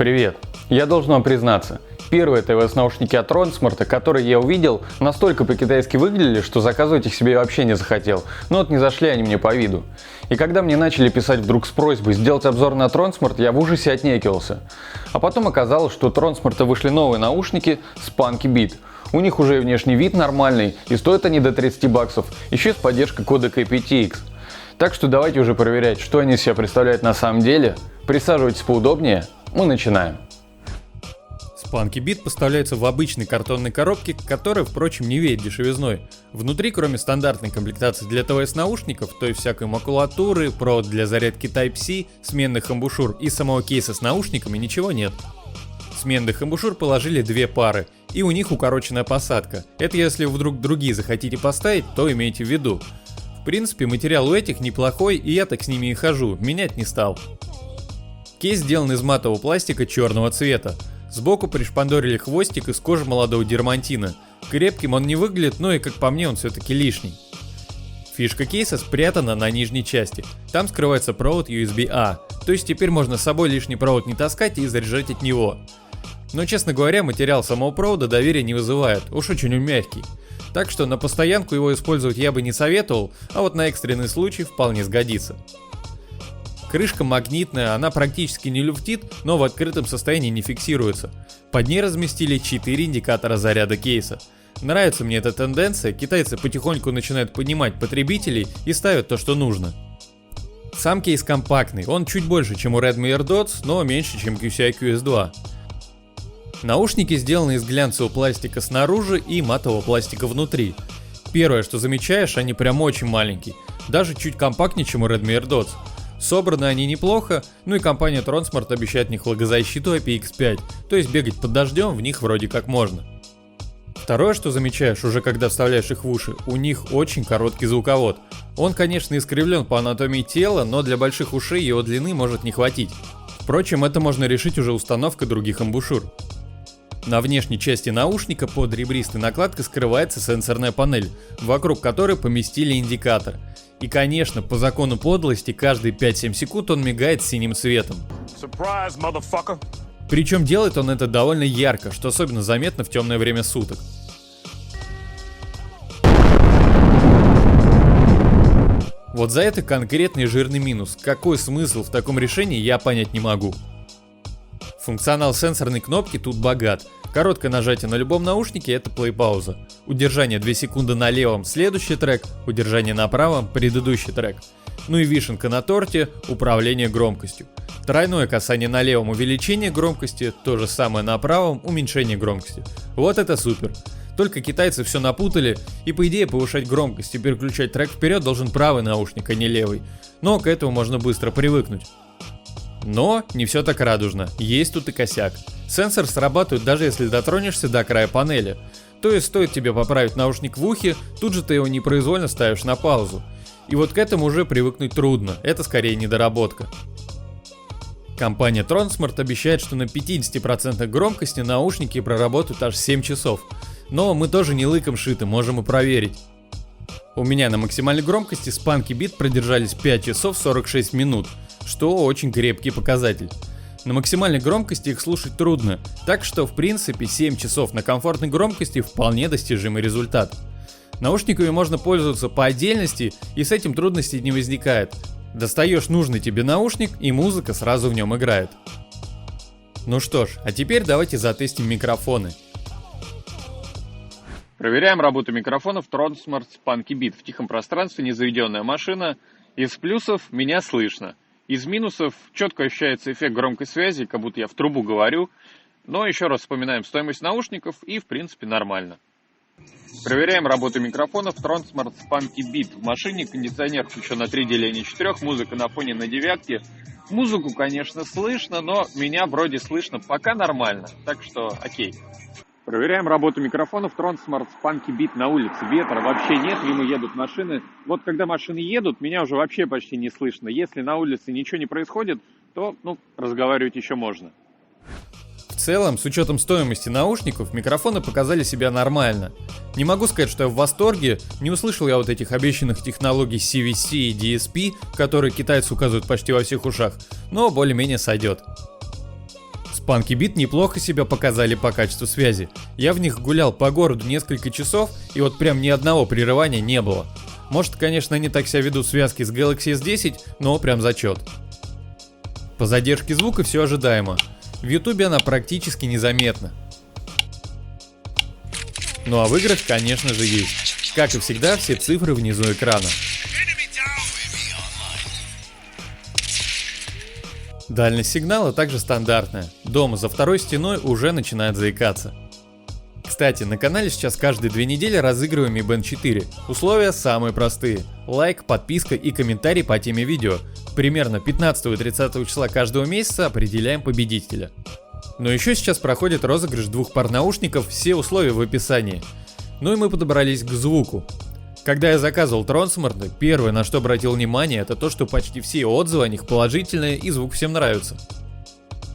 Привет. Я должен вам признаться, первые ТВС-наушники от Трансмарта, которые я увидел, настолько по-китайски выглядели, что заказывать их себе вообще не захотел, но вот не зашли они мне по виду. И когда мне начали писать вдруг с просьбой сделать обзор на Трансмарт, я в ужасе отнекивался. А потом оказалось, что у Трансмарта вышли новые наушники Spunky Beat. У них уже и внешний вид нормальный, и стоят они до $30, еще и с поддержкой кодека aptX. Так что давайте уже проверять, что они из себя представляют на самом деле. Присаживайтесь поудобнее, мы начинаем. Spunky Beat поставляется в обычной картонной коробке, которая, впрочем, не веет дешевизной. Внутри, кроме стандартной комплектации для ТВС-наушников, то есть всякой макулатуры, провод для зарядки Type-C, сменных амбушюр и самого кейса с наушниками, ничего нет. Сменных амбушюр положили две пары, и у них укороченная посадка. Это если вдруг другие захотите поставить, то имейте в виду. В принципе, материал у этих неплохой, и я так с ними и хожу, менять не стал. Кейс сделан из матового пластика черного цвета. Сбоку пришпандорили хвостик из кожи молодого дермантина. Крепким он не выглядит, но и как по мне он все-таки лишний. Фишка кейса спрятана на нижней части. Там скрывается провод USB-A, то есть теперь можно с собой лишний провод не таскать и заряжать от него. Но, честно говоря, материал самого провода доверия не вызывает, уж очень он мягкий. Так что на постоянку его использовать я бы не советовал, а вот на экстренный случай вполне сгодится. Крышка магнитная, она практически не люфтит, но в открытом состоянии не фиксируется. Под ней разместили 4 индикатора заряда кейса. Нравится мне эта тенденция, китайцы потихоньку начинают понимать потребителей и ставят то, что нужно. Сам кейс компактный, он чуть больше, чем у Redmi AirDots, но меньше, чем QCI QS2. Наушники сделаны из глянцевого пластика снаружи и матового пластика внутри. Первое, что замечаешь, они прям очень маленькие, даже чуть компактнее, чем у Redmi AirDots. Собраны они неплохо, ну и компания Трансмарт обещает в них влагозащиту IPX5, то есть бегать под дождем в них вроде как можно. Второе, что замечаешь уже когда вставляешь их в уши, у них очень короткий звуковод. Он, конечно, искривлен по анатомии тела, но для больших ушей его длины может не хватить. Впрочем, это можно решить уже установкой других амбушюр. На внешней части наушника под ребристой накладкой скрывается сенсорная панель, вокруг которой поместили индикатор. И, конечно, по закону подлости, каждые 5-7 секунд он мигает синим цветом. Surprise, motherfucker. Причем делает он это довольно ярко, что особенно заметно в темное время суток. Вот за это конкретный жирный минус. Какой смысл в таком решении, я понять не могу. Функционал сенсорной кнопки тут богат. Короткое нажатие на любом наушнике — это плей-пауза. Удержание 2 секунды на левом — следующий трек, удержание на правом — предыдущий трек. Ну и вишенка на торте — управление громкостью. Тройное касание на левом — увеличение громкости, то же самое на правом — уменьшение громкости. Вот это супер. Только китайцы все напутали, и по идее повышать громкость и переключать трек вперед должен правый наушник, а не левый. Но к этому можно быстро привыкнуть. Но не все так радужно, есть тут и косяк. Сенсор срабатывает даже если дотронешься до края панели. То есть стоит тебе поправить наушник в ухе, тут же ты его непроизвольно ставишь на паузу. И вот к этому уже привыкнуть трудно, это скорее недоработка. Компания Трансмарт обещает, что на 50% громкости наушники проработают аж 7 часов. Но мы тоже не лыком шиты, можем и проверить. У меня на максимальной громкости Spunky Beat продержались 5 часов 46 минут, что очень крепкий показатель. На максимальной громкости их слушать трудно, так что в принципе 7 часов на комфортной громкости вполне достижимый результат. Наушниками можно пользоваться по отдельности, и с этим трудностей не возникает. Достаешь нужный тебе наушник, и музыка сразу в нем играет. Ну что ж, а теперь давайте затестим микрофоны. Проверяем работу микрофонов Трансмарт Spunky Beat. В тихом пространстве незаведенная машина. Из плюсов меня слышно. Из минусов четко ощущается эффект громкой связи, как будто я в трубу говорю. Но еще раз вспоминаем стоимость наушников и в принципе нормально. Проверяем работу микрофонов Трансмарт Spunky Beat. В машине кондиционер включен на 3 деления 4, музыка на фоне на 9. Музыку, конечно, слышно, но меня вроде слышно пока нормально, так что окей. Проверяем работу микрофонов Трансмарт Spunky Beat на улице. Ветра вообще нет, мимо едут машины. Вот когда машины едут, меня уже вообще почти не слышно. Если на улице ничего не происходит, то, разговаривать еще можно. В целом, с учетом стоимости наушников, микрофоны показали себя нормально. Не могу сказать, что я в восторге, не услышал я вот этих обещанных технологий CVC и DSP, которые китайцы указывают почти во всех ушах, но более-менее сойдет. Spunky Beat неплохо себя показали по качеству связи. Я в них гулял по городу несколько часов, и вот прям ни одного прерывания не было. Может, конечно, они так себя ведут в связке с Galaxy S10, но прям зачет. По задержке звука все ожидаемо. В YouTube она практически незаметна. Ну а в играх, конечно же, есть. Как и всегда, все цифры внизу экрана. Дальность сигнала также стандартная. Дома за второй стеной уже начинает заикаться. Кстати, на канале сейчас каждые 2 недели разыгрываем Mi Band 4. Условия самые простые. Лайк, подписка и комментарий по теме видео. Примерно 15 и 30 числа каждого месяца определяем победителя. Но еще сейчас проходит розыгрыш 2 пар наушников, все условия в описании. Ну и мы подобрались к звуку. Когда я заказывал Трансморты, первое, на что обратил внимание, это то, что почти все отзывы о них положительные и звук всем нравится.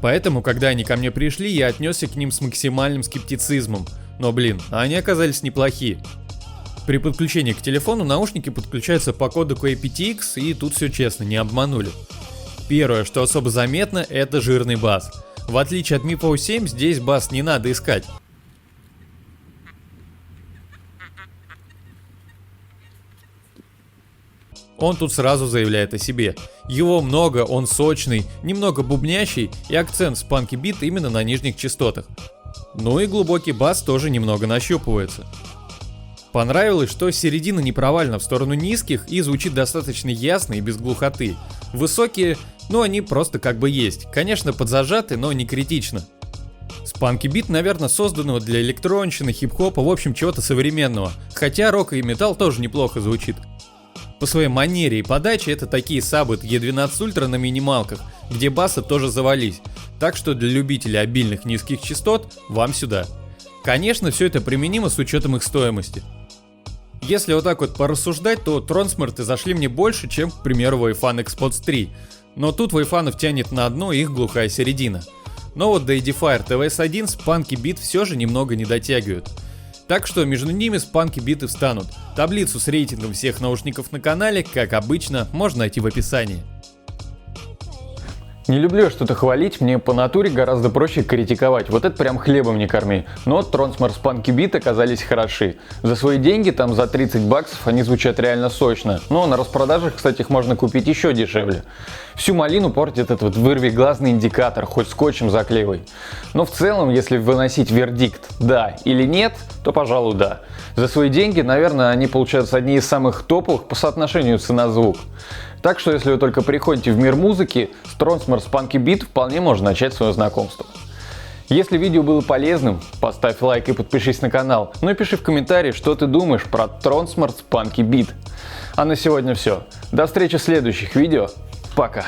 Поэтому, когда они ко мне пришли, я отнесся к ним с максимальным скептицизмом. Но они оказались неплохие. При подключении к телефону наушники подключаются по кодеку aptX, и тут все честно, не обманули. Первое, что особо заметно, это жирный бас. В отличие от Mi Pow 7, здесь бас не надо искать. Он тут сразу заявляет о себе. Его много, он сочный, немного бубнящий, и акцент Spunky Beat именно на нижних частотах. Ну и глубокий бас тоже немного нащупывается. Понравилось, что середина не провалена в сторону низких и звучит достаточно ясно и без глухоты. Высокие, они просто как бы есть. Конечно, подзажаты, но не критично. Spunky Beat, наверное, созданного для электронщины, хип-хопа, в общем, чего-то современного. Хотя рок и металл тоже неплохо звучит. По своей манере и подаче это такие сабы E12 Ultra на минималках, где басы тоже завались. Так что для любителей обильных низких частот вам сюда. Конечно, все это применимо с учетом их стоимости. Если вот так вот порассуждать, то Трансморты зашли мне больше, чем, к примеру, Wayfan Xbox 3. Но тут Wayfanов тянет на дно их глухая середина. Но вот до Edifier TVS-1 Spunky Beat все же немного не дотягивают. Так что между ними Spunky Beat и встанут. Таблицу с рейтингом всех наушников на канале, как обычно, можно найти в описании. Не люблю что-то хвалить, мне по натуре гораздо проще критиковать. Вот это прям хлебом не корми. Но Transmart Spunky Beat оказались хороши. За свои деньги, там за $30, они звучат реально сочно. Но на распродажах, кстати, их можно купить еще дешевле. Всю малину портит этот вырвиглазный индикатор, хоть скотчем заклеивай. Но в целом, если выносить вердикт «да» или «нет», то, пожалуй, да. За свои деньги, наверное, они получаются одни из самых топовых по соотношению цена-звук. Так что, если вы только приходите в мир музыки, с Transmart Spunky Beat вполне можно начать свое знакомство. Если видео было полезным, поставь лайк и подпишись на канал. Ну и пиши в комментарии, что ты думаешь про Transmart Spunky Beat. А на сегодня все. До встречи в следующих видео. Пока.